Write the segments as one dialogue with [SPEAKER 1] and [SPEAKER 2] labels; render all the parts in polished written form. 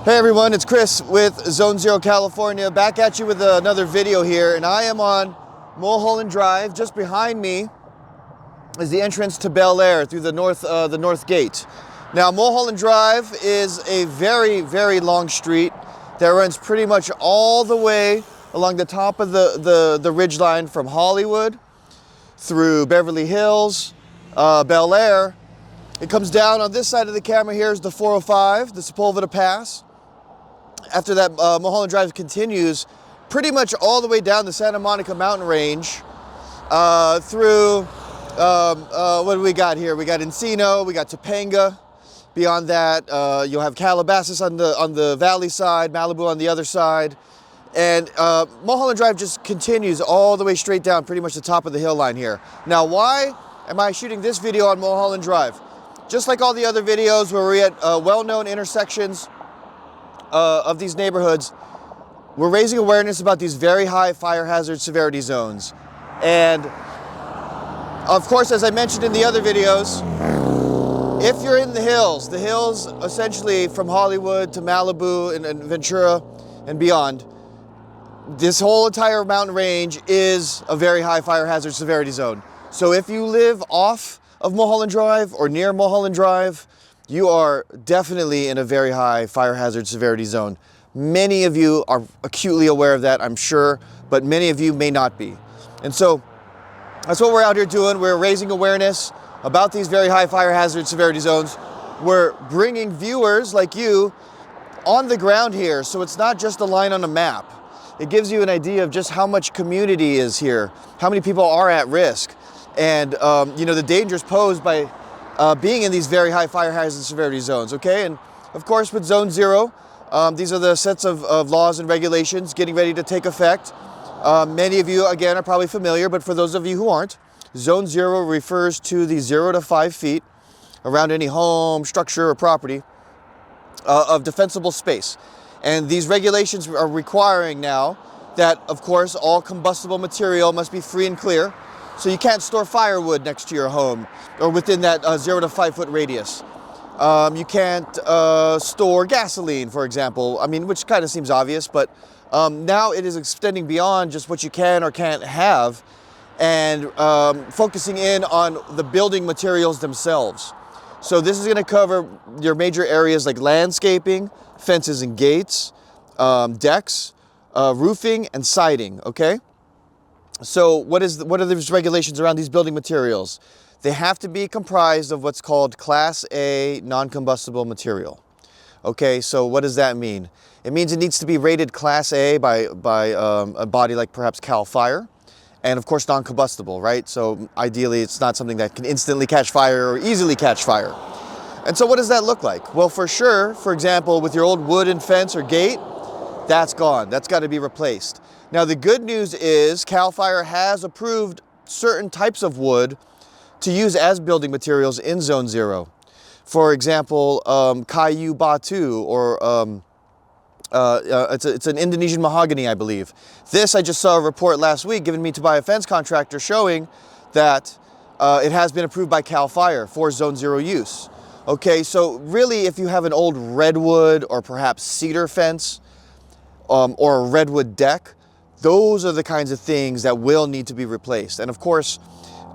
[SPEAKER 1] Hey everyone, it's Chris with Zone Zero California, back at you with another video here, and I am on Mulholland Drive. Just behind me is the entrance to Bel Air through the north gate. Now, Mulholland Drive is a very, very long street that runs pretty much all the way along the top of the ridge line from Hollywood through Beverly Hills, Bel Air. It comes down on this side of the camera. Here's the 405, the Sepulveda Pass. After that, Mulholland Drive continues pretty much all the way down the Santa Monica mountain range through, what do we got here? We got Encino, we got Topanga. Beyond that, you'll have Calabasas on the valley side, Malibu on the other side. And Mulholland Drive just continues all the way straight down, pretty much the top of the hill line here. Now, why am I shooting this video on Mulholland Drive? Just like all the other videos where we're at well-known intersections of these neighborhoods, we're raising awareness about these very high fire hazard severity zones. And of course, as I mentioned in the other videos, if you're in the hills essentially from Hollywood to Malibu and Ventura and beyond, this whole entire mountain range is a very high fire hazard severity zone. So if you live off of Mulholland Drive or near Mulholland Drive, you are definitely in a very high fire hazard severity zone. Many of you are acutely aware of that, I'm sure, but many of you may not be. And so that's what we're out here doing. We're raising awareness about these very high fire hazard severity zones. We're bringing viewers like you on the ground here, so it's not just a line on a map. It gives you an idea of just how much community is here, how many people are at risk, and you know, the dangers posed by being in these very high fire hazard severity zones, okay? And of course, with Zone Zero, these are the sets of laws and regulations getting ready to take effect. Many of you, again, are probably familiar, but for those of you who aren't, Zone Zero refers to the 0 to 5 feet around any home, structure, or property of defensible space. And these regulations are requiring now that, of course, all combustible material must be free and clear. So you can't store firewood next to your home or within that 0 to 5 foot radius. You can't store gasoline, for example. I mean, which kind of seems obvious, but now it is extending beyond just what you can or can't have and focusing in on the building materials themselves. So this is going to cover your major areas like landscaping, fences and gates, decks, roofing, and siding, okay? So what are these regulations around these building materials? They have to be comprised of what's called Class A non-combustible material. Okay, so what does that mean? It means it needs to be rated Class A by a body like perhaps CAL FIRE, and of course non-combustible, right? So ideally it's not something that can instantly catch fire or easily catch fire. And so what does that look like? Well, for sure, for example, with your old wooden fence or gate, that's gone. That's got to be replaced. Now, the good news is CAL FIRE has approved certain types of wood to use as building materials in Zone Zero. For example, kayu batu, or it's an Indonesian mahogany, I believe. This, I just saw a report last week given me to by a fence contractor showing that it has been approved by CAL FIRE for Zone Zero use. Okay, so really, if you have an old redwood or perhaps cedar fence or a redwood deck, those are the kinds of things that will need to be replaced. And of course,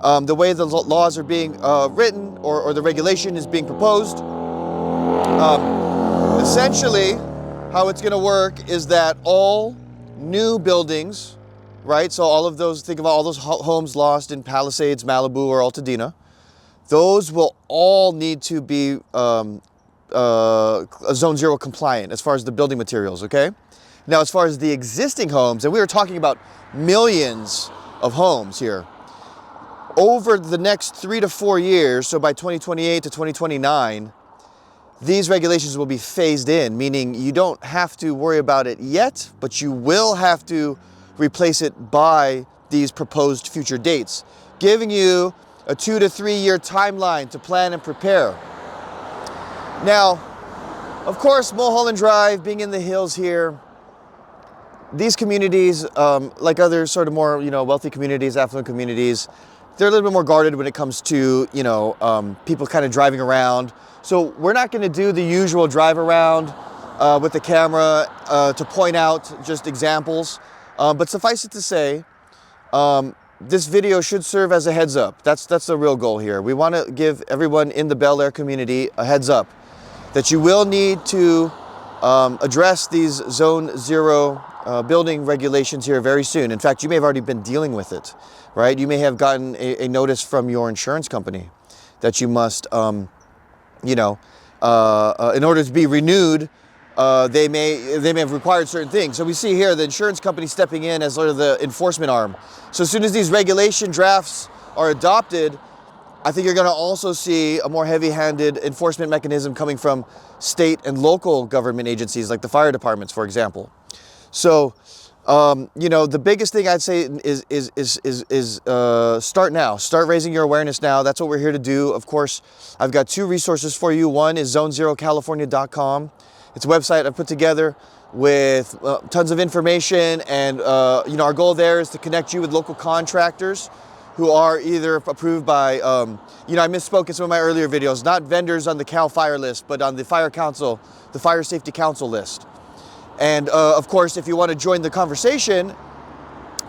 [SPEAKER 1] the way the laws are being written or the regulation is being proposed, essentially how it's going to work is that all new buildings, right? So all of those, think about all those homes lost in Palisades, Malibu, or Altadena, those will all need to be Zone Zero compliant as far as the building materials, okay? Now, as far as the existing homes, and we were talking about millions of homes here, over the next 3 to 4 years, so by 2028 to 2029, these regulations will be phased in, meaning you don't have to worry about it yet, but you will have to replace it by these proposed future dates, giving you a 2 to 3 year timeline to plan and prepare. Now, of course, Mulholland Drive, being in the hills here, these communities, like other sort of more, wealthy communities, affluent communities, they're a little bit more guarded when it comes to, people kind of driving around. So we're not going to do the usual drive around with the camera to point out just examples. But suffice it to say, this video should serve as a heads up. That's the real goal here. We want to give everyone in the Bel Air community a heads up that you will need to address these Zone 0 building regulations here very soon. In fact, you may have already been dealing with it, right? You may have gotten a notice from your insurance company that you must, in order to be renewed, they may have required certain things. So we see here the insurance company stepping in as sort of the enforcement arm. So as soon as these regulation drafts are adopted, I think you're going to also see a more heavy-handed enforcement mechanism coming from state and local government agencies like the fire departments, for example. So, the biggest thing I'd say is start now. Start raising your awareness now. That's what we're here to do. Of course, I've got two resources for you. One is zonezerocalifornia.com. It's a website I've put together with tons of information, and our goal there is to connect you with local contractors who are either approved by, I misspoke in some of my earlier videos, not vendors on the CAL FIRE list, but on the Fire Council, the Fire Safety Council list. And of course, if you want to join the conversation,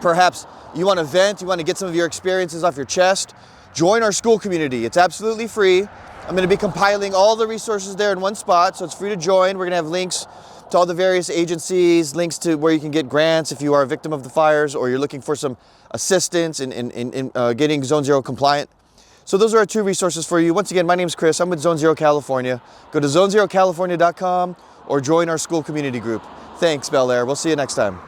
[SPEAKER 1] perhaps you want to vent, you want to get some of your experiences off your chest, join our school community. It's absolutely free. I'm going to be compiling all the resources there in one spot, so it's free to join. We're going to have links to all the various agencies, links to where you can get grants if you are a victim of the fires or you're looking for some assistance in getting Zone 0 compliant. So those are our two resources for you. Once again, my name is Chris. I'm with Zone 0 California. Go to zonezerocalifornia.com or join our school community group. Thanks, Bel Air. We'll see you next time.